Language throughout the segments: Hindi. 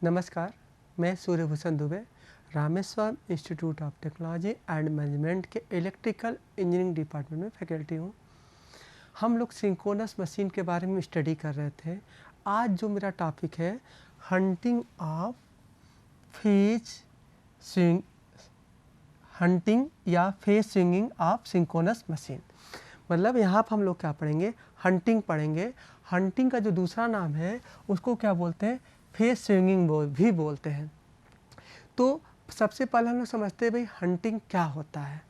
नमस्कार, मैं Suryabhushan Dubey Rameshwaram institute of technology and management के इलेक्ट्रिकल इंजीनियरिंग डिपार्टमेंट में फैकल्टी हूँ। हम लोग सिंक्रोनस मशीन के बारे में स्टडी कर रहे थे। आज जो मेरा टॉपिक है hunting of phase swing, hunting या phase swinging of synchronous machine. मतलब यहाँ पर हम लोग क्या पढ़ेंगे, हंटिंग पढ़ेंगे। हंटिंग का जो दूसरा नाम है उसको क्या बोलते हैं, फेज स्विंगिंग भी बोलते हैं। तो सबसे पहले हम लोग समझते हैं भाई हंटिंग क्या होता है।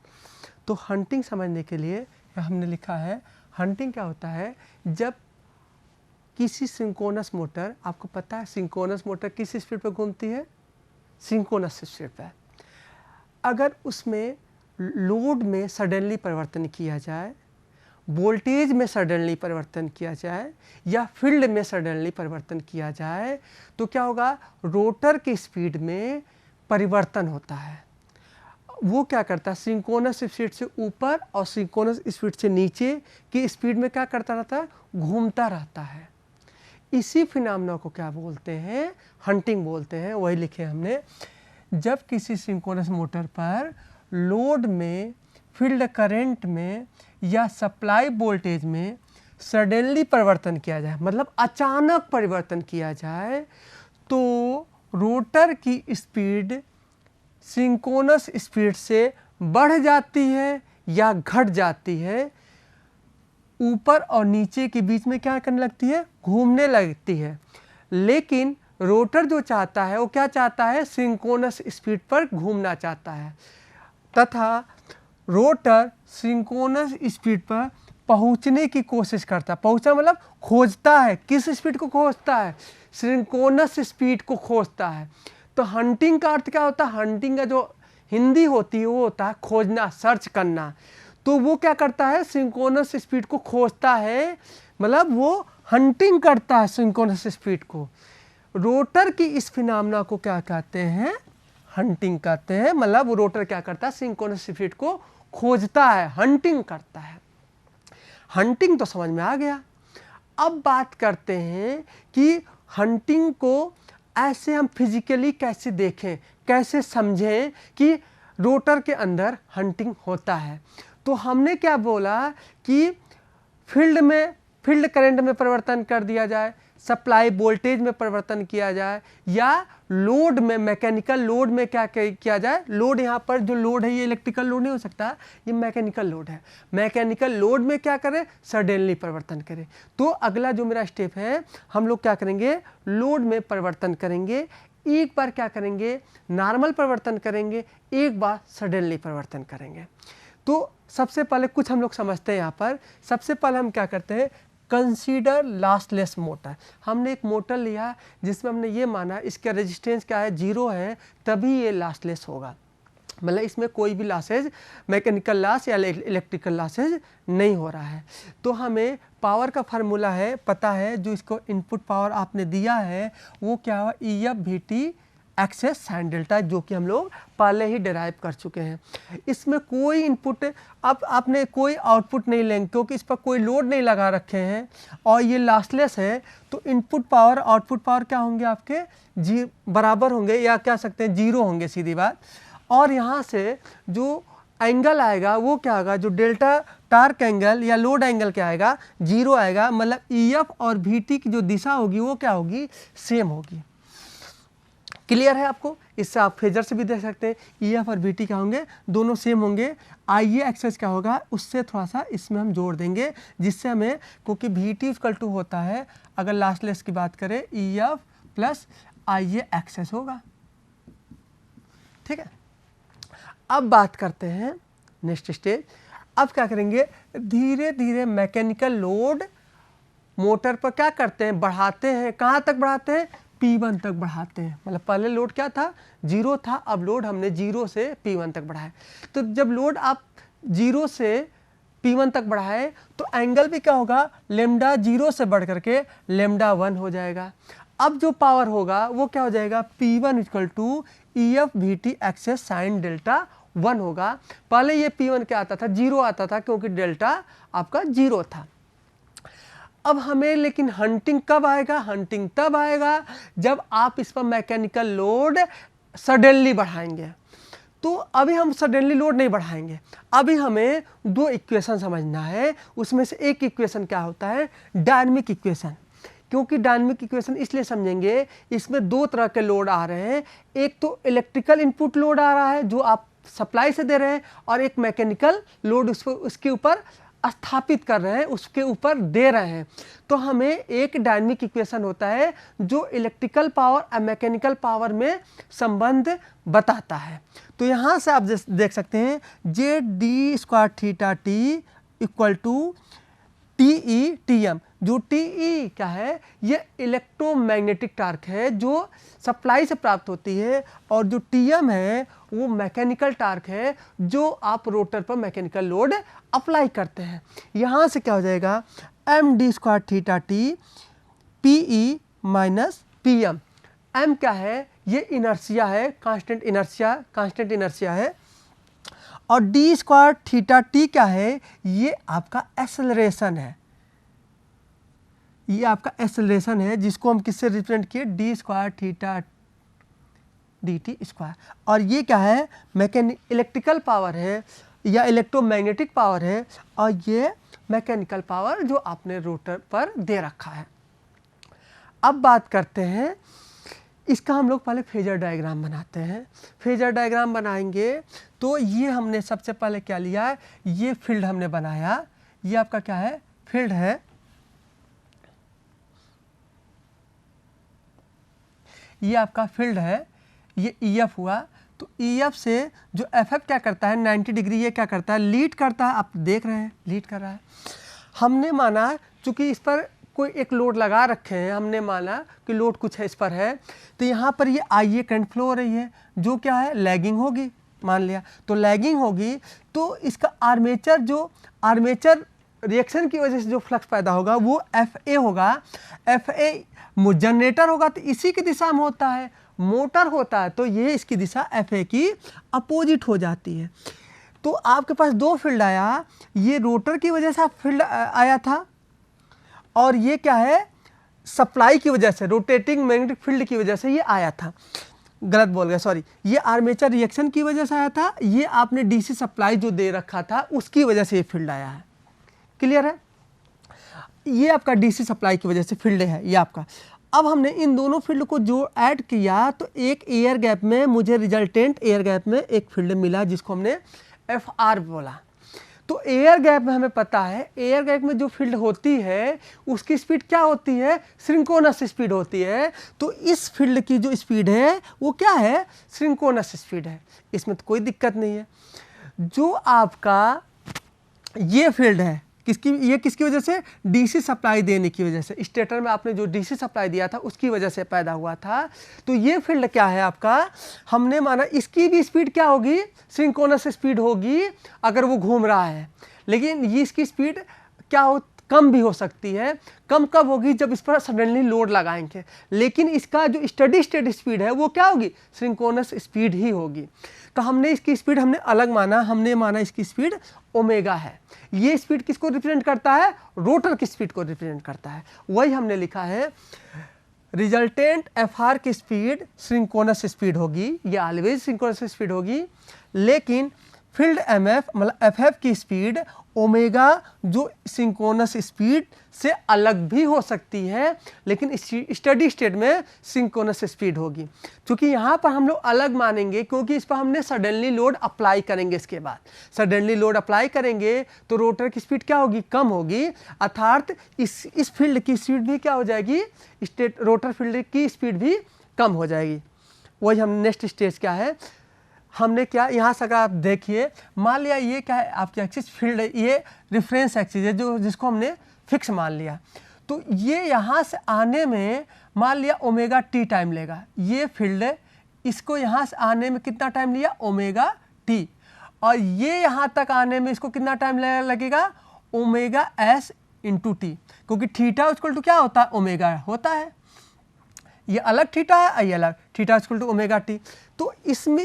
तो हंटिंग समझने के लिए हमने लिखा है, हंटिंग क्या होता है, जब किसी सिंक्रोनस मोटर, आपको पता है सिंक्रोनस मोटर किस स्पीड पर घूमती है, सिंक्रोनस स्पीड पर। अगर उसमें लोड में सडनली परिवर्तन किया जाए, वोल्टेज में सडनली परिवर्तन किया जाए या फील्ड में सडनली परिवर्तन किया जाए तो क्या होगा, रोटर की स्पीड में परिवर्तन होता है। वो क्या करता है, सिंक्रोनस स्पीड से ऊपर और सिंक्रोनस स्पीड से नीचे की स्पीड में क्या करता रहता है, घूमता रहता है। इसी फिनोमेना को क्या बोलते हैं, हंटिंग बोलते हैं। वही लिखे हमने, जब किसी सिंक्रोनस मोटर पर लोड में, फील्ड करंट में या सप्लाई वोल्टेज में सडनली परिवर्तन किया जाए, मतलब अचानक परिवर्तन किया जाए, तो रोटर की स्पीड सिंक्रोनस स्पीड से बढ़ जाती है या घट जाती है, ऊपर और नीचे के बीच में क्या करने लगती है, घूमने लगती है। लेकिन रोटर जो चाहता है वो क्या चाहता है, सिंक्रोनस स्पीड पर घूमना चाहता है, तथा रोटर सिंक्रोनस स्पीड पर पहुंचने की कोशिश करता है। पहुंचा मतलब खोजता है, किस स्पीड को खोजता है, सिंक्रोनस स्पीड को खोजता है। तो हंटिंग का अर्थ क्या होता है, हंटिंग का जो हिंदी होती है वो होता है खोजना, सर्च करना। तो वो क्या करता है, सिंक्रोनस स्पीड को खोजता है, मतलब वो हंटिंग करता है सिंक्रोनस स्पीड को। रोटर की इस फिनोमेना को क्या कहते हैं, हंटिंग कहते हैं। मतलब वो रोटर क्या करता है, सिंक्रोनस स्पीड को खोजता है, हंटिंग करता है। हंटिंग तो समझ में आ गया। अब बात करते हैं कि हंटिंग को ऐसे हम फिजिकली कैसे देखें, कैसे समझें कि रोटर के अंदर हंटिंग होता है। तो हमने क्या बोला कि फील्ड करंट में परिवर्तन कर दिया जाए, सप्लाई वोल्टेज में परिवर्तन किया जाए, या लोड में, मैकेनिकल लोड में क्या किया जाए। लोड यहाँ पर जो लोड है ये इलेक्ट्रिकल लोड नहीं हो सकता, ये मैकेनिकल लोड है। मैकेनिकल लोड में क्या करें, सडनली परिवर्तन करें। तो अगला जो मेरा स्टेप है, हम लोग क्या करेंगे, लोड में परिवर्तन करेंगे। एक बार क्या करेंगे, नॉर्मल परिवर्तन करेंगे, एक बार सडनली परिवर्तन करेंगे। तो सबसे पहले कुछ हम लोग समझते हैं। यहाँ पर सबसे पहले हम क्या करते हैं, कंसीडर लॉसलेस मोटर। हमने एक मोटर लिया जिसमें हमने ये माना इसका रेजिस्टेंस क्या है, 0 है, तभी ये लॉसलेस होगा। मतलब इसमें कोई भी लॉसेज, मैकेनिकल लॉस या इलेक्ट्रिकल लॉसेज नहीं हो रहा है। तो हमें पावर का फार्मूला है, पता है, जो इसको इनपुट पावर आपने दिया है वो क्या हुआ, EF/VT एक्सेस साइन डेल्टा, जो कि हम लोग पहले ही डिराइव कर चुके हैं। इसमें कोई इनपुट, अब आपने कोई आउटपुट नहीं लेंगे क्योंकि इस पर कोई लोड नहीं लगा रखे हैं और ये लॉसलेस है। तो इनपुट पावर आउटपुट पावर क्या होंगे आपके, बराबर होंगे, या कह सकते हैं 0 होंगे, सीधी बात। और यहाँ से जो एंगल आएगा वो क्या होगा, जो डेल्टा टार्क एंगल या लोड एंगल क्या आएगा, 0 आएगा। मतलब EF और VT की जो दिशा होगी वो क्या होगी, सेम होगी। क्लियर है आपको? इससे आप फेजर से भी देख सकते हैं, EF और VT क्या होंगे, दोनों सेम होंगे। IA एक्सेस क्या होगा, उससे थोड़ा सा इसमें हम जोड़ देंगे, जिससे हमें, क्योंकि VT इक्वल टू होता है, अगर लॉसलेस की बात करें, EF प्लस IA एक्सेस होगा। ठीक है, अब बात करते हैं नेक्स्ट स्टेज। अब क्या करेंगे, धीरे धीरे मैकेनिकल लोड मोटर पर क्या करते हैं, बढ़ाते हैं। कहाँ तक बढ़ाते हैं, P1 तक बढ़ाते हैं। मतलब पहले लोड क्या था, 0 था, अब लोड हमने 0 से P1 तक बढ़ाया। तो जब लोड आप 0 से P1 तक बढ़ाए तो एंगल भी क्या होगा, लेमडा 0 से बढ़ करके लेमडा 1 हो जाएगा। अब जो पावर होगा वो क्या हो जाएगा, P1 इक्वल टू EF/VT एक्सेस साइन डेल्टा 1 होगा। पहले ये P1 क्या आता था, 0 आता था, क्योंकि डेल्टा आपका 0 था। अब हमें लेकिन हंटिंग कब आएगा? हंटिंग तब आएगा जब आप इस पर मैकेनिकल लोड सडनली बढ़ाएंगे। तो अभी हम सडनली लोड नहीं बढ़ाएंगे, अभी हमें दो इक्वेशन समझना है। उसमें से एक इक्वेशन क्या होता है? Dynamic equation. क्योंकि डायनेमिक इक्वेशन इसलिए समझेंगे, इसमें दो तरह के लोड आ रहे हैं। एक तो इलेक्ट्रिकल इनपुट लोड आ रहा है जो आप सप्लाई से दे रहे हैं, और एक मैकेनिकल लोड उसके ऊपर स्थापित कर रहे हैं, उसके ऊपर दे रहे हैं। तो हमें एक डायनेमिक इक्वेशन होता है जो इलेक्ट्रिकल पावर और मैकेनिकल पावर में संबंध बताता है। तो यहाँ से आप देख सकते हैं ZD² theta T equal to TE TM। जो TE क्या है? ये इलेक्ट्रोमैग्नेटिक टार्क है जो सप्लाई से प्राप्त होती है, और जो TM है वो मैकेनिकल टार्क है जो आप रोटर पर मैकेनिकल लोड अप्लाई करते हैं। यहाँ से क्या हो जाएगा? MD² theta T PE minus PM। M क्या है? ये इनर्शिया है, कांस्टेंट इनर्शिया है। और D² थीटा टी क्या है? ये आपका एक्सेलरेशन है, ये आपका एक्सेलरेशन है जिसको हम किससे रिप्रेजेंट किए? D² theta dt²। और ये क्या है? इलेक्ट्रिकल पावर है या इलेक्ट्रोमैग्नेटिक पावर है, और ये मैकेनिकल पावर जो आपने रोटर पर दे रखा है। अब बात करते हैं इसका, हम लोग पहले फेजर डायग्राम बनाते हैं। फेजर डायग्राम बनाएंगे तो ये हमने सबसे पहले क्या लिया? ये फील्ड हमने बनाया, ये आपका क्या है? फील्ड है। ये आपका फील्ड है, ये EF हुआ। तो EF से जो FF क्या करता है? 90 डिग्री ये क्या करता है? लीड करता है। आप देख रहे हैं लीड कर रहा है। हमने माना चूंकि इस पर कोई एक लोड लगा रखे हैं, हमने माना कि लोड कुछ है इस पर है, तो यहाँ पर ये IA करंट फ्लो हो रही है जो क्या है? लैगिंग होगी, मान लिया। तो लैगिंग होगी तो इसका आर्मेचर रिएक्शन की वजह से जो फ्लक्स पैदा होगा वो FA होगा। FA जनरेटर होगा तो इसी की दिशा में होता है, मोटर होता है तो ये इसकी दिशा FA की अपोजिट हो जाती है। तो आपके पास दो फील्ड आया, ये रोटर की वजह से आप फील्ड आया था, और ये क्या है? सप्लाई की वजह से, रोटेटिंग मैग्नेटिक फील्ड की वजह से ये आया था। गलत बोल गया, सॉरी। ये आर्मेचर रिएक्शन की वजह से आया था, ये आपने DC सप्लाई जो दे रखा था उसकी वजह से ये फील्ड आया है। क्लियर है? ये आपका DC सप्लाई की वजह से फील्ड है ये आपका। अब हमने इन दोनों फील्ड को जो ऐड किया तो एक एयर गैप में, मुझे रिजल्टेंट एयर गैप में एक फील्ड मिला जिसको हमने FR बोला। तो एयर गैप में हमें पता है, एयर गैप में जो फील्ड होती है उसकी स्पीड क्या होती है? सिंक्रोनस स्पीड होती है। तो इस फील्ड की जो स्पीड है वो क्या है? सिंक्रोनस स्पीड है। इसमें तो कोई दिक्कत नहीं है। जो आपका ये फील्ड है ये किसकी वजह से? DC सप्लाई देने की वजह से। स्टेटर में आपने जो DC सप्लाई दिया था उसकी वजह से पैदा हुआ था। तो ये फील्ड क्या है आपका? हमने माना इसकी भी स्पीड क्या होगी? सिंक्रोनस स्पीड होगी अगर वो घूम रहा है, लेकिन ये इसकी स्पीड क्या हो? कम भी हो सकती है। कम कब होगी? जब इस पर सडनली लोड लगाएंगे। लेकिन इसका जो स्टेडी स्टेट स्पीड है वो क्या होगी? सिंक्रोनस स्पीड ही होगी। तो हमने इसकी स्पीड अलग माना, हमने माना इसकी स्पीड ओमेगा है। ये स्पीड किसको रिप्रेजेंट करता है? रोटर की स्पीड को रिप्रेजेंट करता है। वही हमने लिखा है रिजल्टेंट FR की स्पीड सिंक्रोनस स्पीड होगी, ये ऑलवेज सिंक्रोनस स्पीड होगी। लेकिन फील्ड MF मतलब FF की स्पीड ओमेगा जो सिंक्रोनस स्पीड से अलग भी हो सकती है, लेकिन स्टेडी स्टेट में सिंक्रोनस स्पीड होगी। क्योंकि यहाँ पर हम लोग अलग मानेंगे क्योंकि इस पर हमने सडनली लोड अप्लाई करेंगे। इसके बाद सडनली लोड अप्लाई करेंगे तो रोटर की स्पीड क्या होगी? कम होगी। अर्थात इस फील्ड की स्पीड भी क्या हो जाएगी? रोटर फील्ड की स्पीड भी कम हो जाएगी। वही हम नेक्स्ट स्टेज क्या है हमने क्या यहाँ से अगर आप देखिए, मान लिया ये क्या है? आपकी एक्सिस फील्ड है, ये रेफरेंस एक्सिस है जिसको हमने फिक्स मान लिया। तो ये यहाँ से आने में मान लिया ओमेगा टी टाइम लेगा। ये फील्ड है, इसको यहाँ से आने में कितना टाइम लिया? Omega T. और ये यहाँ तक आने में इसको कितना टाइम लगेगा? ओमेगा एस इंटू टी, क्योंकि थीटा इक्वल टू क्या होता है? ओमेगा होता है। ये अलग थीटा है, ये अलग theta equal to omega T. तो इसमें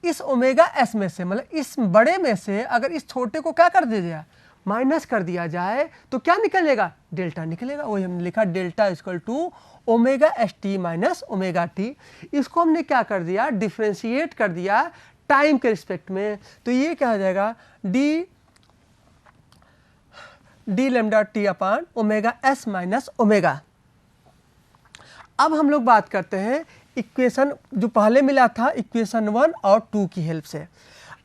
इस ओमेगा एस में से मतलब इस बड़े में से अगर इस छोटे को क्या कर दीजिएगा? माइनस कर दिया जाए तो क्या निकलेगा, डेल्टा निकलेगा। वही हमने लिखा delta equal to omega S T minus omega T. इसको हमने क्या कर दिया, डिफ्रेंशिएट कर दिया टाइम के रिस्पेक्ट में, तो ये क्या हो जाएगा D lambda T upon omega S minus omega. अब हम लोग बात करते हैं इक्वेशन जो पहले मिला था इक्वेशन 1 और 2 की हेल्प से।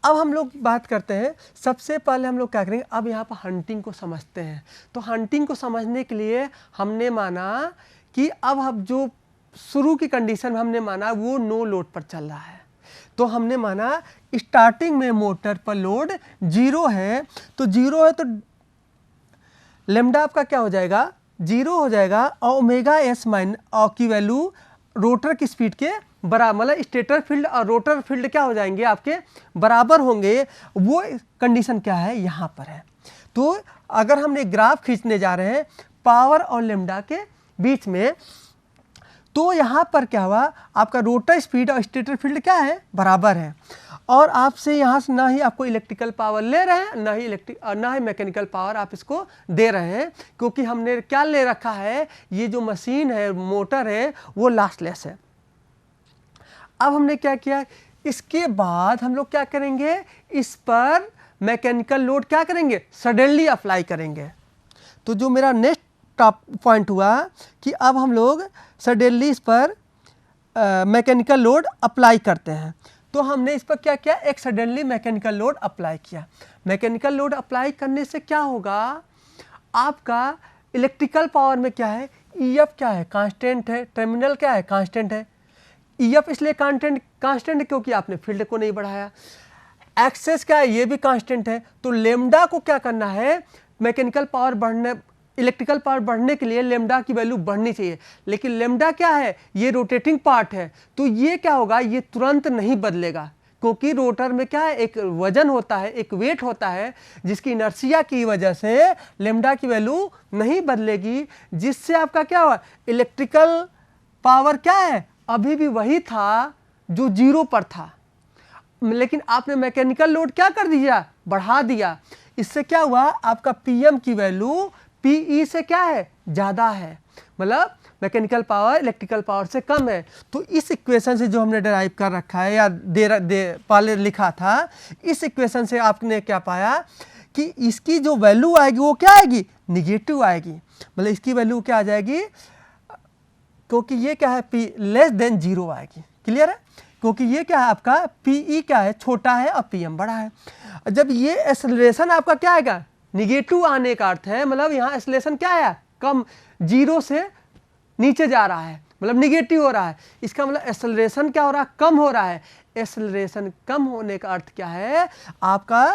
अब हम लोग बात करते हैं, सबसे पहले हम लोग क्या करेंगे, अब यहाँ पर हंटिंग को समझते हैं। तो हंटिंग को समझने के लिए हमने माना कि अब हम जो शुरू की कंडीशन में हमने माना वो नो लोड पर चल रहा है। तो हमने माना स्टार्टिंग में मोटर पर लोड 0 है, तो 0 है तो लेमडा आपका क्या हो जाएगा, 0 हो जाएगा और ओमेगा एस माइन की वैल्यू रोटर की स्पीड के बराबर, मतलब स्टेटर फील्ड और रोटर फील्ड क्या हो जाएंगे, आपके बराबर होंगे। वो कंडीशन क्या है, यहाँ पर है। तो अगर हमने ग्राफ खींचने जा रहे हैं पावर और लेमडा के बीच में, तो यहाँ पर क्या हुआ, आपका रोटर स्पीड और स्टेटर फील्ड क्या है, बराबर है। और आपसे यहाँ से ना ही आपको इलेक्ट्रिकल पावर ले रहे हैं, ना ही मैकेनिकल पावर आप इसको दे रहे हैं, क्योंकि हमने क्या ले रखा है, ये जो मशीन है, मोटर है, वो लॉसलेस है। अब हमने क्या किया, इसके बाद हम लोग क्या करेंगे, इस पर मैकेनिकल लोड क्या करेंगे, सडनली अप्लाई करेंगे। तो जो मेरा नेक्स्ट टॉप पॉइंट हुआ कि अब हम लोग सडनली इस पर मैकेनिकल लोड अप्लाई करते हैं। तो हमने इस पर क्या किया, एक सडनली मैकेनिकल लोड अप्लाई किया। मैकेनिकल लोड अप्लाई करने से क्या होगा, आपका इलेक्ट्रिकल पावर में क्या है, ईएफ क्या है, कांस्टेंट है, टर्मिनल क्या है, कांस्टेंट है। ईएफ इसलिए कांस्टेंट है क्योंकि आपने फील्ड को नहीं बढ़ाया। एक्सेस क्या है, ये भी कांस्टेंट है। तो लेमडा को क्या करना है, मैकेनिकल पावर बढ़ने, इलेक्ट्रिकल पावर बढ़ने के लिए लेमडा की वैल्यू बढ़नी चाहिए। लेकिन लेमडा क्या है, ये रोटेटिंग पार्ट है, तो ये क्या होगा, ये तुरंत नहीं बदलेगा, क्योंकि रोटर में क्या है, एक वजन होता है, एक वेट होता है, जिसकी इनर्शिया की वजह से लेमडा की वैल्यू नहीं बदलेगी, जिससे आपका क्या हुआ, इलेक्ट्रिकल पावर क्या है, अभी भी वही था जो 0 पर था। लेकिन आपने मैकेनिकल लोड क्या कर दिया, बढ़ा दिया। इससे क्या हुआ, आपका पीएम की वैल्यू पीई से क्या है, ज़्यादा है, मतलब मैकेनिकल पावर इलेक्ट्रिकल पावर से कम है। तो इस इक्वेशन से जो हमने डिराइव कर रखा है या पहले लिखा था, इस इक्वेशन से आपने क्या पाया कि इसकी जो वैल्यू आएगी वो क्या आएगी, निगेटिव आएगी। मतलब इसकी वैल्यू क्या आ जाएगी, क्योंकि ये क्या है, पी लेस देन 0 आएगी। क्लियर है, क्योंकि ये क्या है, आपका पीई क्या है, छोटा है और पीएम बड़ा है। जब ये एक्सेलरेशन आपका क्या आएगा, निगेटिव आने का अर्थ है, मतलब यहाँ एक्सेलरेशन क्या है, कम, 0 से नीचे जा रहा है, मतलब निगेटिव हो रहा है। इसका मतलब एक्सेलरेशन क्या हो रहा है, कम हो रहा है। एक्सेलरेशन कम होने का अर्थ क्या है, आपका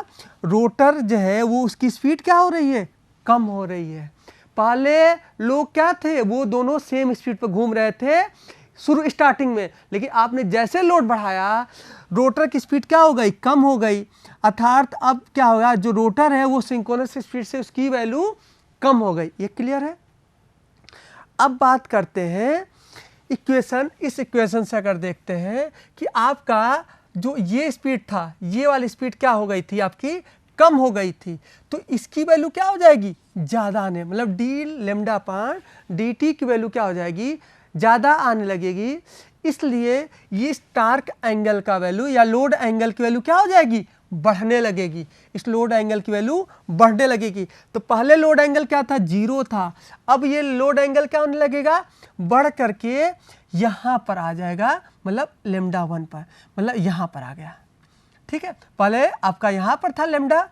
रोटर जो है वो उसकी स्पीड क्या हो रही है, कम हो रही है। पहले लोग क्या थे, वो दोनों सेम स्पीड पर घूम रहे थे शुरू स्टार्टिंग में, लेकिन आपने जैसे लोड बढ़ाया, रोटर की स्पीड क्या हो गई, कम हो गई। अर्थात अब क्या होगा, जो रोटर है वो सिंक्रोनस स्पीड से उसकी वैल्यू कम हो गई। ये क्लियर है। अब बात करते हैं इक्वेशन, इस इक्वेशन से अगर देखते हैं कि आपका जो ये स्पीड था, ये वाली स्पीड क्या हो गई थी, आपकी कम हो गई थी, तो इसकी वैल्यू क्या हो जाएगी, ज़्यादा आने, मतलब डी लेमडा अपान डी टी की वैल्यू क्या हो जाएगी, ज़्यादा आने लगेगी। इसलिए ये टार्क एंगल का वैल्यू या लोड एंगल की वैल्यू क्या हो जाएगी, बढ़ने लगेगी। इस लोड एंगल की वैल्यू बढ़ने लगेगी। तो पहले लोड एंगल क्या था, 0 था, अब ये लोड एंगल क्या होने लगेगा, बढ़ करके यहाँ पर आ जाएगा, मतलब लेमडा 1 पर, मतलब यहाँ पर आ गया। ठीक है, पहले आपका यहाँ पर था लेमडा,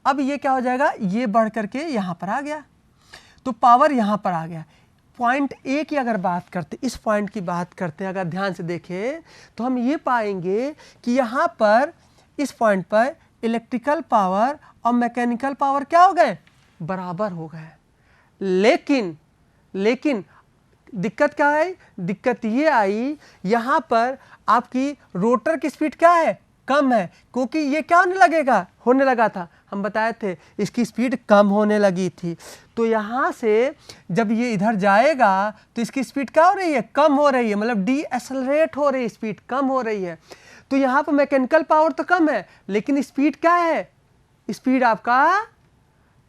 अब ये क्या हो जाएगा, ये बढ़ करके यहाँ पर आ गया, तो पावर यहाँ पर आ गया। पॉइंट ए की अगर बात करते, इस पॉइंट की बात करते हैं, अगर ध्यान से देखें तो हम ये पाएंगे कि यहाँ पर इस पॉइंट पर इलेक्ट्रिकल पावर और मैकेनिकल पावर क्या हो गए, बराबर हो गए। लेकिन दिक्कत क्या है, दिक्कत ये आई, यहाँ पर आपकी रोटर की स्पीड क्या है, कम है, क्योंकि ये क्या होने लगा था, हम बताए थे इसकी स्पीड कम होने लगी थी। तो यहाँ से जब ये इधर जाएगा तो इसकी स्पीड क्या हो रही है, कम हो रही है, मतलब डी एक्सेलरेट हो रही है, स्पीड कम हो रही है। तो यहाँ पर मैकेनिकल पावर तो कम है, लेकिन स्पीड क्या है, स्पीड आपका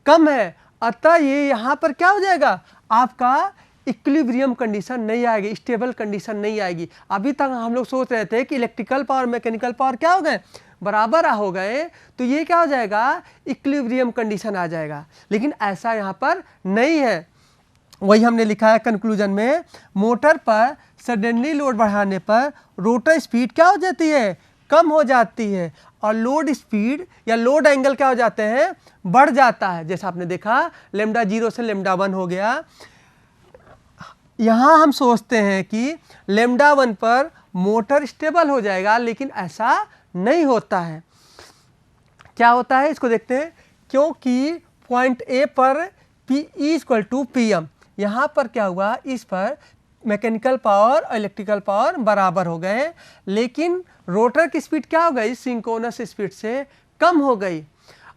कम है, अतः ये यहाँ पर क्या हो जाएगा, आपका इक्विलिब्रियम कंडीशन नहीं आएगी, स्टेबल कंडीशन नहीं आएगी। अभी तक हम लोग सोच रहे थे कि इलेक्ट्रिकल पावर मैकेनिकल पावर क्या हो गए, बराबर हो गए, तो ये क्या हो जाएगा, इक्विलिब्रियम कंडीशन आ जाएगा, लेकिन ऐसा यहाँ पर नहीं है। वही हमने लिखा है कंक्लूजन में, मोटर पर सडनली लोड बढ़ाने पर रोटर स्पीड क्या हो जाती है, कम हो जाती है, और लोड स्पीड या लोड एंगल क्या हो जाते हैं, बढ़ जाता है। जैसा आपने देखा लेमडा 0 से लेमडा 1 हो गया। यहाँ हम सोचते हैं कि लेमडा 1 पर मोटर स्टेबल हो जाएगा, लेकिन ऐसा नहीं होता है। क्या होता है इसको देखते हैं, क्योंकि पॉइंट ए पर P इक्वल टू PM, यहाँ पर क्या हुआ, इस पर मैकेनिकल पावर और इलेक्ट्रिकल पावर बराबर हो गए, लेकिन रोटर की स्पीड क्या हो गई, सिंक्रोनस स्पीड से कम हो गई।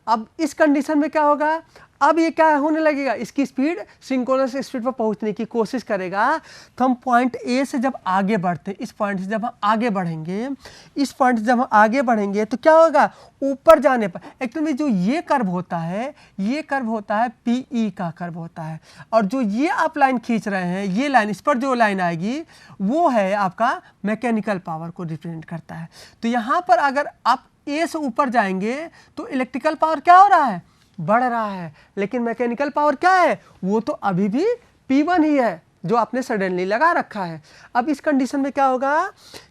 अब इस कंडीशन में क्या होगा, अब ये क्या होने लगेगा, इसकी स्पीड सिंक्रोनस स्पीड पर पहुंचने की कोशिश करेगा। तो हम पॉइंट ए से जब आगे बढ़ते हैं, इस पॉइंट से जब हम आगे बढ़ेंगे, इस पॉइंट से जब हम आगे बढ़ेंगे तो क्या होगा, ऊपर जाने पर एक्चुअली जो ये कर्व होता है, ये कर्व होता है PE का कर्व होता है, और जो ये आप लाइन खींच रहे हैं, ये लाइन, इस पर जो लाइन आएगी वो है आपका मैकेनिकल पावर को रिप्रेजेंट करता है। तो यहाँ पर अगर आप ए से ऊपर जाएंगे तो इलेक्ट्रिकल पावर क्या हो रहा है, बढ़ रहा है, लेकिन मैकेनिकल पावर क्या है, वो तो अभी भी P1 ही है जो आपने सडनली लगा रखा है। अब इस कंडीशन में क्या होगा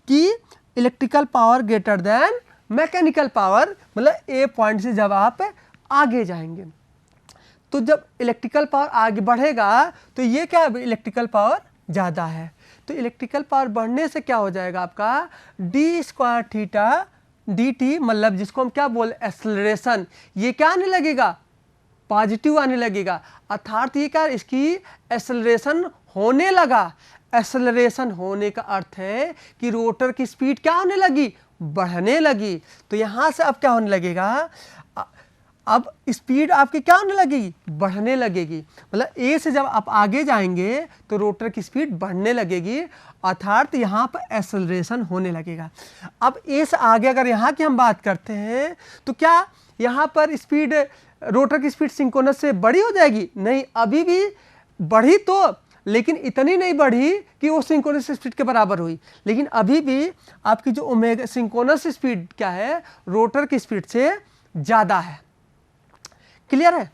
कि electrical power greater than mechanical power, मतलब ए पॉइंट से जब आप आगे जाएंगे, तो जब इलेक्ट्रिकल पावर आगे बढ़ेगा तो ये क्या है, इलेक्ट्रिकल पावर ज़्यादा है। तो इलेक्ट्रिकल पावर बढ़ने से क्या हो जाएगा, आपका d स्क्वायर थीटा dt, मतलब जिसको हम क्या बोले, एक्सेलरेशन, ये क्या आने लगेगा, पॉजिटिव आने लगेगा, अर्थात ये क्या, इसकी एक्सेलरेशन होने लगा। एक्सेलरेशन होने का अर्थ है कि रोटर की स्पीड क्या होने लगी, बढ़ने लगी। तो यहाँ से अब क्या होने लगेगा, अब स्पीड आपकी क्या होने लगेगी, बढ़ने लगेगी, मतलब ए से जब आप आगे जाएंगे तो रोटर की स्पीड बढ़ने लगेगी, अर्थात यहाँ पर एक्सेलरेशन होने लगेगा। अब ए से आगे अगर यहाँ की हम बात करते हैं तो क्या यहाँ पर स्पीड, रोटर की स्पीड सिंक्रोनस से बड़ी हो जाएगी, नहीं, अभी भी बढ़ी तो, लेकिन इतनी नहीं बढ़ी कि वो सिंक्रोनस स्पीड के बराबर हुई, लेकिन अभी भी आपकी जो ओमेगा सिंक्रोनस स्पीड क्या है, रोटर की स्पीड से ज़्यादा है। क्लियर है।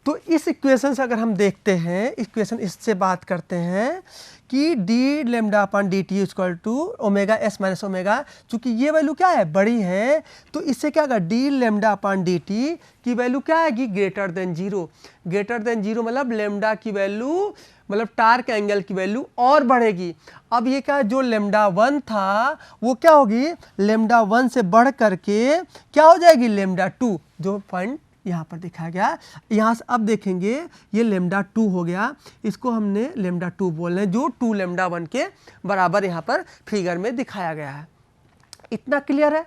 तो इस इक्वेशन से अगर हम देखते हैं, इक्वेशन इससे बात करते हैं कि D lambda upon D T equal to omega S minus omega, चूंकि ये वैल्यू क्या है, बड़ी है, तो इससे क्या होगा, D lambda upon D T की वैल्यू क्या आएगी, greater than zero. Greater than zero मतलब लेमडा की वैल्यू, मतलब टार्क एंगल की वैल्यू और बढ़ेगी। अब ये क्या, जो लेमडा 1 था वो क्या होगी, लेमडा 1 से बढ़ करके क्या हो जाएगी, लेमडा 2, जो पॉइंट यहाँ पर दिखाया गया। यहाँ से अब देखेंगे ये लेमडा 2 हो गया, इसको हमने लेमडा 2 बोल रहे हैं, जो 2 लेमडा 1 के बराबर यहाँ पर फिगर में दिखाया गया है। इतना क्लियर है।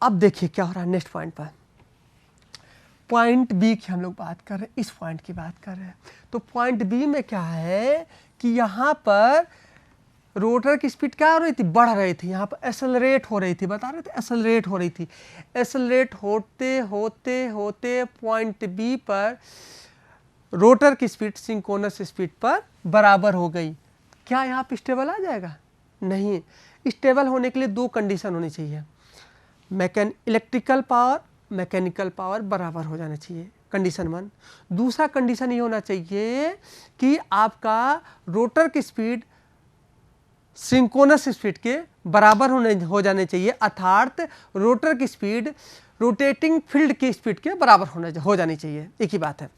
अब देखिए क्या हो रहा है नेक्स्ट पॉइंट पर, पॉइंट बी की हम लोग बात कर रहे हैं, इस पॉइंट की बात कर रहे हैं। तो पॉइंट बी में क्या है कि यहाँ पर रोटर की स्पीड क्या हो रही थी, बढ़ रही थी, यहाँ पर एक्सेलरेट हो रही थी, बता रहे थे एक्सेलरेट हो रही थी। एक्सेलरेट होते होते होते पॉइंट बी पर रोटर की स्पीड सिंक्रोनस स्पीड पर बराबर हो गई। क्या यहाँ पे स्टेबल आ जाएगा, नहीं। स्टेबल होने के लिए दो कंडीशन होनी चाहिए, इलेक्ट्रिकल पावर मैकेनिकल पावर बराबर हो जाना चाहिए, कंडीशन 1। दूसरा कंडीशन ये होना चाहिए कि आपका रोटर की स्पीड सिंक्रोनस स्पीड के बराबर हो जाने चाहिए, अर्थात रोटर की स्पीड रोटेटिंग फील्ड की स्पीड के बराबर हो जानी चाहिए, एक ही बात है।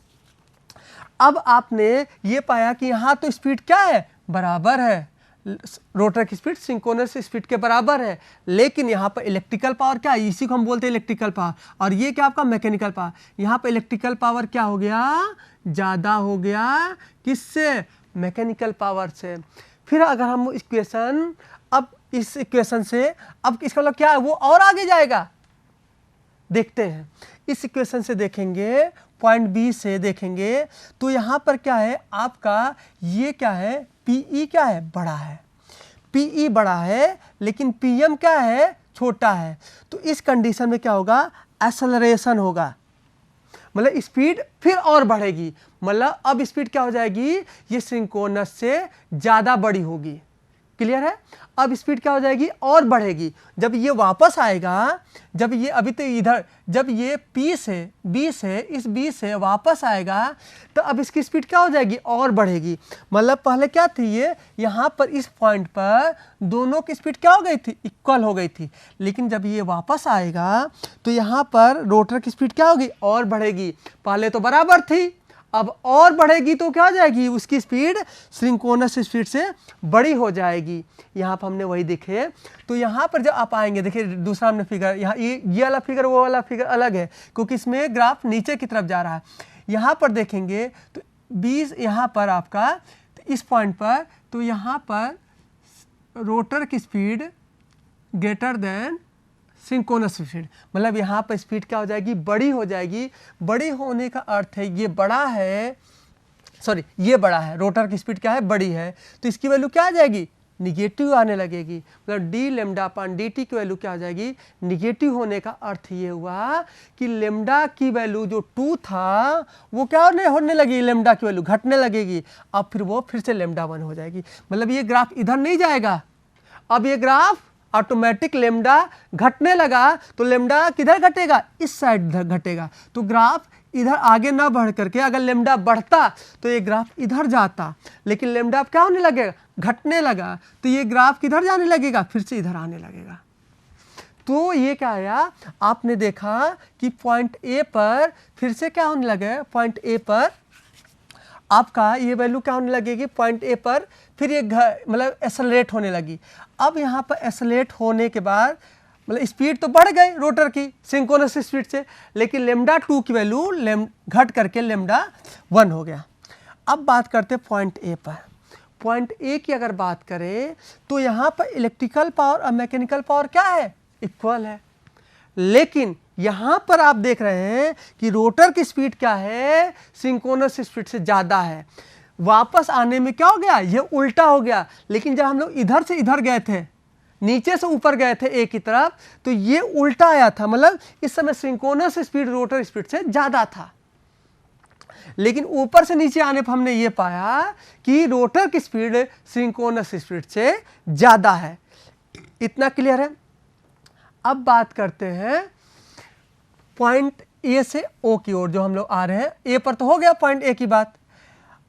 अब आपने ये पाया कि यहाँ तो स्पीड क्या है, बराबर है, रोटर की स्पीड सिंक्रोनस स्पीड के बराबर है, लेकिन यहाँ पर इलेक्ट्रिकल पावर क्या है, इसी को हम बोलते हैं इलेक्ट्रिकल पावर, और ये क्या आपका मैकेनिकल पावर। यहाँ पर इलेक्ट्रिकल पावर क्या हो गया, ज़्यादा हो गया, किससे, मैकेनिकल पावर से। फिर अगर हम इक्वेशन, अब इस इक्वेशन से अब इसका मतलब क्या है, वो और आगे जाएगा, देखते हैं। इस इक्वेशन से देखेंगे, पॉइंट बी से देखेंगे तो यहाँ पर क्या है आपका, ये क्या है, पीई क्या है, बड़ा है, पीई बड़ा है, लेकिन पीएम क्या है, छोटा है। तो इस कंडीशन में क्या होगा, एक्सेलरेशन होगा, मतलब स्पीड फिर और बढ़ेगी, मतलब अब स्पीड क्या हो जाएगी, ये सिंक्रोनस से ज़्यादा बड़ी होगी। क्लियर है? अब स्पीड क्या हो जाएगी, और बढ़ेगी। जब ये वापस आएगा, जब ये अभी तो इधर, जब ये P से 20 है, इस 20 से वापस आएगा तो अब इसकी स्पीड क्या हो जाएगी, और बढ़ेगी। मतलब पहले क्या थी, ये यहाँ पर इस पॉइंट पर दोनों की स्पीड क्या हो गई थी, इक्वल हो गई थी। लेकिन जब ये वापस आएगा तो यहाँ पर रोटर की स्पीड क्या होगी, और बढ़ेगी। पहले तो बराबर थी, अब और बढ़ेगी तो क्या हो जाएगी, उसकी स्पीड सिंक्रोनस स्पीड से बड़ी हो जाएगी। यहाँ पर हमने वही देखे। तो यहाँ पर जब आप आएंगे, देखिए दूसरा हमने फिगर, यहाँ ये वाला फिगर वो वाला फिगर अलग है, क्योंकि इसमें ग्राफ नीचे की तरफ जा रहा है। यहाँ पर देखेंगे तो 20 यहाँ पर आपका, तो इस पॉइंट पर, तो यहाँ पर रोटर की speed greater than synchronous speed, मतलब यहाँ पर स्पीड क्या हो जाएगी, बड़ी हो जाएगी। बड़ी होने का अर्थ है ये बड़ा है, सॉरी ये बड़ा है, रोटर की स्पीड क्या है, बड़ी है, तो इसकी वैल्यू क्या आ जाएगी, निगेटिव आने लगेगी। मतलब डी लेमडा अपान डी टी की वैल्यू क्या हो जाएगी, निगेटिव होने का अर्थ ये हुआ कि लेमडा की वैल्यू जो 2 था वो क्या होने लगी, लेमडा की वैल्यू घटने लगेगी। अब फिर वो फिर से लेमडा 1 हो जाएगी। मतलब ये ग्राफ इधर नहीं जाएगा, अब ये ग्राफ ऑटोमेटिक लेमडा घटने लगा, तो लेमडा किधर घटेगा, इस साइड घटेगा। तो ग्राफ इधर आगे ना बढ़ करके, अगर लेमडा बढ़ता तो ये ग्राफ इधर जाता, लेकिन लेमडा अब क्या होने लगेगा, घटने लगा, तो ये ग्राफ किधर जाने लगेगा, फिर से इधर आने लगेगा। तो ये क्या आया, आपने देखा कि पॉइंट ए पर फिर से क्या होने लगे, पॉइंट ए पर आपका ये वैल्यू क्या होने लगेगी, पॉइंट ए पर फिर ये मतलब एक्सेलरेट होने लगी। अब यहाँ पर एक्सेलरेट होने के बाद मतलब स्पीड तो बढ़ गई रोटर की सिंक्रोनस स्पीड से, लेकिन लेमडा 2 की वैल्यू घट करके लेमडा 1 हो गया। अब बात करते हैं पॉइंट ए पर। पॉइंट ए की अगर बात करें तो यहाँ पर इलेक्ट्रिकल पावर और मैकेनिकल पावर क्या है, इक्वल है। लेकिन यहाँ पर आप देख रहे हैं कि रोटर की स्पीड क्या है, सिंक्रोनस स्पीड से ज़्यादा है। वापस आने में क्या हो गया, ये उल्टा हो गया। लेकिन जब हम लोग इधर से इधर गए थे, नीचे से ऊपर गए थे ए की तरफ, तो ये उल्टा आया था। मतलब इस समय सिंक्रोनस स्पीड रोटर स्पीड से ज़्यादा था, लेकिन ऊपर से नीचे आने पर हमने ये पाया कि रोटर की स्पीड सिंक्रोनस स्पीड से ज़्यादा है। इतना क्लियर है? अब बात करते हैं पॉइंट ए से ओ की ओर जो हम लोग आ रहे हैं। ए पर तो हो गया पॉइंट ए की बात।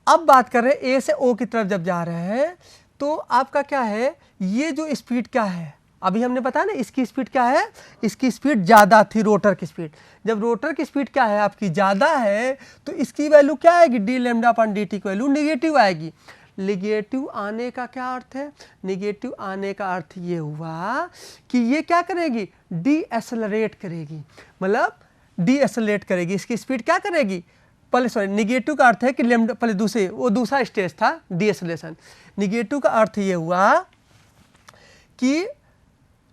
अब बात कर रहे हैं ए से ओ की तरफ जब जा रहे हैं तो आपका क्या है, ये जो स्पीड क्या है, अभी हमने बताया ना इसकी स्पीड क्या है, इसकी स्पीड ज़्यादा थी रोटर की स्पीड। जब रोटर की स्पीड क्या है आपकी ज़्यादा है तो इसकी वैल्यू क्या आएगी, D lambda upon D T की वैल्यू निगेटिव आएगी। निगेटिव आने का क्या अर्थ है, निगेटिव आने का अर्थ ये हुआ कि ये क्या करेगी, डी एसेलरेट करेगी। मतलब डी एसेलरेट करेगी, इसकी स्पीड क्या करेगी, पहले सॉरी निगेटिव का अर्थ है कि लेमडा, पहले दूसरा स्टेज था डी एसेलेरेशन। निगेटिव का अर्थ ये हुआ कि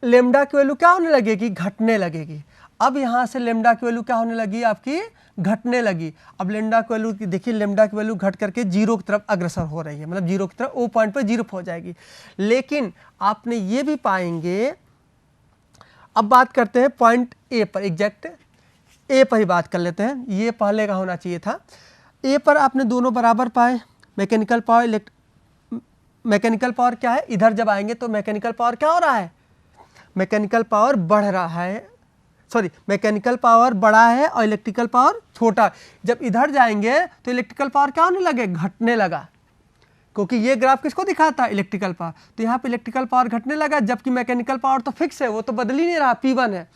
लेमडा की वैल्यू क्या होने लगेगी, घटने लगेगी। अब यहाँ से लेमडा की वैल्यू क्या होने लगी, आपकी घटने लगी। अब लेमडा की वैल्यू देखिए, लेमडा की वैल्यू घट करके 0 की तरफ अग्रसर हो रही है, मतलब 0 की तरफ, ओ पॉइंट पर 0 हो जाएगी। लेकिन आपने ये भी पाएंगे, अब बात करते हैं पॉइंट ए पर, एग्जैक्ट ए पर ही बात कर लेते हैं, ये पहले का होना चाहिए था। ए पर आपने दोनों बराबर पाए, मैकेनिकल पावर मैकेनिकल पावर क्या है, इधर जब आएंगे तो मैकेनिकल पावर क्या हो रहा है, मैकेनिकल पावर बढ़ रहा है, सॉरी मैकेनिकल पावर बड़ा है और इलेक्ट्रिकल पावर छोटा। जब इधर जाएंगे तो इलेक्ट्रिकल पावर क्या होने लगे, घटने लगा, क्योंकि ये ग्राफ किसको दिखाता है, इलेक्ट्रिकल पावर। तो यहाँ पे इलेक्ट्रिकल पावर घटने लगा, जबकि मैकेनिकल पावर तो फिक्स है, वो तो बदल ही नहीं रहा, P1 है।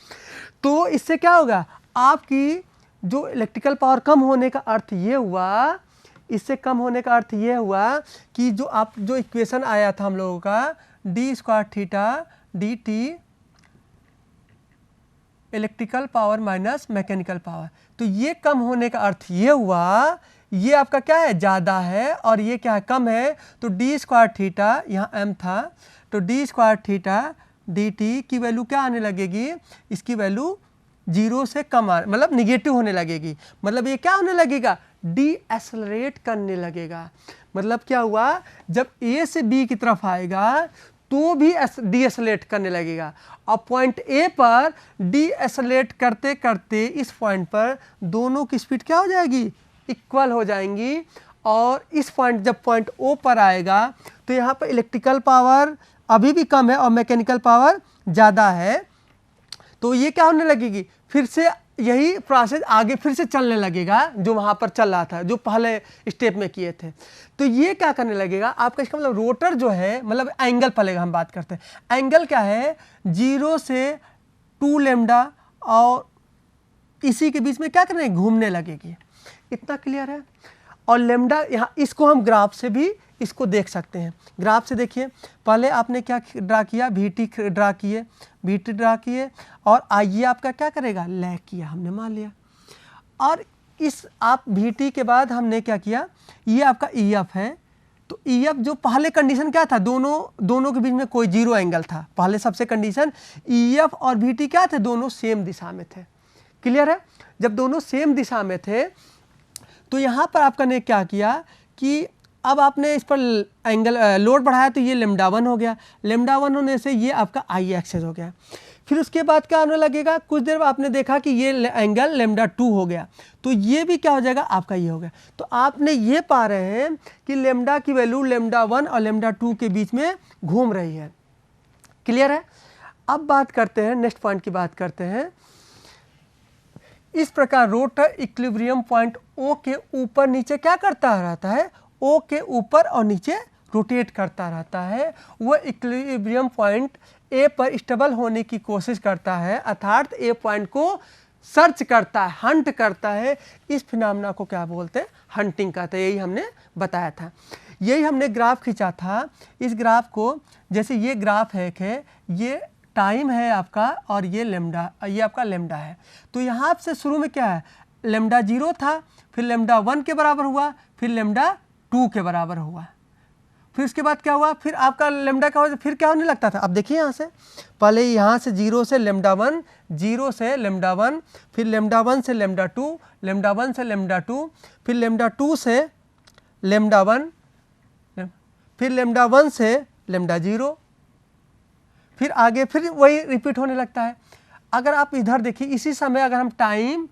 तो इससे क्या होगा, आपकी जो इलेक्ट्रिकल पावर कम होने का अर्थ ये हुआ, इससे कम होने का अर्थ ये हुआ कि जो इक्वेशन आया था हम लोगों का, D square theta D T electrical power minus mechanical power, तो ये कम होने का अर्थ ये हुआ, ये आपका क्या है, ज़्यादा है, और ये क्या है, कम है। तो डी स्क्वायर थीटा, यहाँ m था, तो D square theta D T की वैल्यू क्या आने लगेगी, इसकी वैल्यू 0 से कम मतलब निगेटिव होने लगेगी। मतलब ये क्या होने लगेगा, डी एसेलरेट करने लगेगा। मतलब क्या हुआ, जब ए से बी की तरफ आएगा तो भी डीएसलेट करने लगेगा। और पॉइंट ए पर डीएसलेट करते करते इस पॉइंट पर दोनों की स्पीड क्या हो जाएगी, इक्वल हो जाएंगी। और इस पॉइंट जब पॉइंट ओ पर आएगा तो यहाँ पर इलेक्ट्रिकल पावर अभी भी कम है और मैकेनिकल पावर ज़्यादा है, तो ये क्या होने लगेगी, फिर से यही प्रोसेस आगे फिर से चलने लगेगा जो वहाँ पर चल रहा था, जो पहले स्टेप में किए थे। तो ये क्या करने लगेगा आपका, इसका मतलब रोटर जो है, मतलब एंगल पलेगा, हम बात करते हैं एंगल क्या है, 0 से 2 लैम्डा और इसी के बीच में क्या करना है, घूमने लगेगी। इतना क्लियर है। और लैम्डा यहाँ इसको हम ग्राफ से भी इसको देख सकते हैं। ग्राफ से देखिए, पहले आपने क्या ड्रा किया, वीटी ड्रा किए, वीटी ड्रा किए और आइए आपका क्या करेगा, लैग किया हमने मान लिया। और इस आप वीटी के बाद हमने क्या किया, ये आपका ईएफ है। तो ईएफ जो पहले कंडीशन क्या था, दोनों के बीच में कोई जीरो एंगल था। पहले सबसे कंडीशन ईएफ और वीटी क्या थे, दोनों सेम दिशा में थे। क्लियर है। जब दोनों सेम दिशा में थे तो यहाँ पर आपका ने क्या किया कि अब आपने इस पर एंगल लोड बढ़ाया तो ये लैम्डा 1 हो गया। लैम्डा 1 होने से ये आपका आई एक्सेस हो गया। फिर उसके बाद क्या होने लगेगा, कुछ देर आपने देखा कि ये एंगल लैम्डा 2 हो गया, तो ये भी क्या हो जाएगा आपका, ये हो गया। तो आपने ये पा रहे हैं कि लैम्डा की वैल्यू लैम्डा 1 और लैम्डा 2 के बीच में घूम रही है। क्लियर है। अब बात करते हैं, नेक्स्ट पॉइंट की बात करते हैं। इस प्रकार रोटर इक्विलिब्रियम पॉइंट ओ के ऊपर नीचे क्या करता रहता है, ओ के ऊपर और नीचे रोटेट करता रहता है। वह इक्विलिब्रियम पॉइंट ए पर स्टेबल होने की कोशिश करता है, अर्थात ए पॉइंट को सर्च करता है, हंट करता है। इस फिनोमेना को क्या बोलते हैं, हंटिंग कहते हैं। यही हमने बताया था, यही हमने ग्राफ खींचा था। इस ग्राफ को, जैसे ये ग्राफ है, ये टाइम है आपका और ये लैम्डा, ये आपका लैम्डा है। तो यहाँ से शुरू में क्या है, लैम्डा 0 था, फिर लैम्डा 1 के बराबर हुआ, फिर लैम्डा 2 के बराबर हुआ, फिर उसके बाद क्या हुआ, फिर आपका लैम्डा का फिर क्या होने लगता था। अब देखिए यहाँ से, पहले यहाँ से 0 से लैम्डा 1, 0 से लैम्डा 1, फिर लैम्डा 1 से लैम्डा 2, लैम्डा 1 से लैम्डा 2, फिर लैम्डा 2 से लैम्डा 1, फिर लैम्डा 1 से लैम्डा 0, फिर आगे फिर वही रिपीट होने लगता है। अगर आप इधर देखिए, इसी समय अगर हम टाइम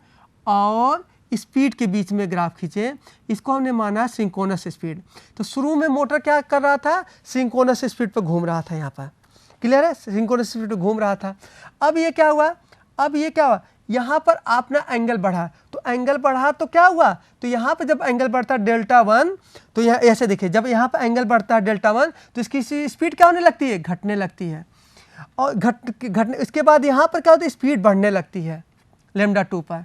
और स्पीड के बीच में ग्राफ खींचे, इसको हमने माना सिंक्रोनस स्पीड। तो शुरू में मोटर क्या कर रहा था, सिंक्रोनस स्पीड पर घूम रहा था। यहाँ पर क्लियर है, सिंक्रोनस स्पीड पर घूम रहा था। अब ये क्या हुआ, यहाँ पर अपना एंगल बढ़ा, तो एंगल बढ़ा तो क्या हुआ, तो यहाँ पर जब एंगल बढ़ता है डेल्टा 1, तो यहाँ ऐसे देखिए, जब यहाँ पर एंगल बढ़ता है डेल्टा 1 तो इसकी स्पीड क्या होने लगती है, घटने लगती है। और घटने इसके बाद यहाँ पर क्या होता है, स्पीड बढ़ने लगती है लैम्डा 2 पर।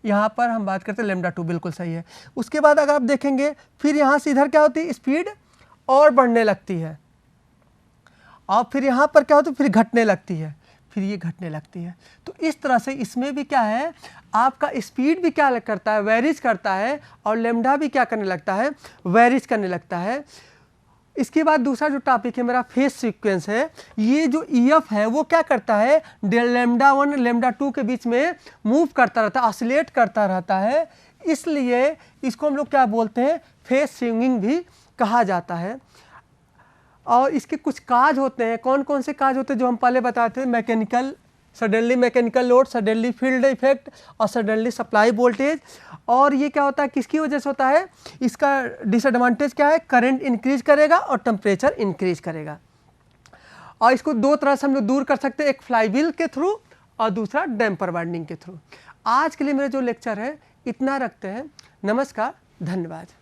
यहाँ पर हम बात करते हैं लैम्डा 2, बिल्कुल सही है। उसके बाद अगर आप देखेंगे, फिर यहाँ से इधर क्या होती है, स्पीड और बढ़ने लगती है, और फिर यहाँ पर क्या होता है, फिर घटने लगती है, फिर ये घटने लगती है। तो इस तरह से इसमें भी क्या है, आपका स्पीड भी क्या करता है, वेरीज करता है, और लैम्डा भी क्या करने लगता है, वेरीज करने लगता है। इसके बाद दूसरा जो टॉपिक है मेरा फेज सीक्वेंस है। ये जो ईएफ है वो क्या करता है, लैम्डा 1 लैम्डा 2 के बीच में मूव करता रहता है, ऑसिलेट करता रहता है। इसलिए इसको हम लोग क्या बोलते हैं, फेज स्विंगिंग भी कहा जाता है। और इसके कुछ काज होते हैं, कौन कौन से काज होते हैं जो हम पहले बताते हैं, mechanical, suddenly mechanical load, suddenly field effect और सडनली सप्लाई वोल्टेज। और ये क्या होता है, किसकी वजह से होता है, इसका डिसएडवांटेज क्या है, करंट इंक्रीज करेगा और टेम्परेचर इंक्रीज करेगा। और इसको दो तरह से हम लोग दूर कर सकते हैं, एक फ्लाईव्हील के थ्रू और दूसरा डैम्पर वाइंडिंग के थ्रू। आज के लिए मेरा जो लेक्चर है इतना रखते हैं। नमस्कार, धन्यवाद।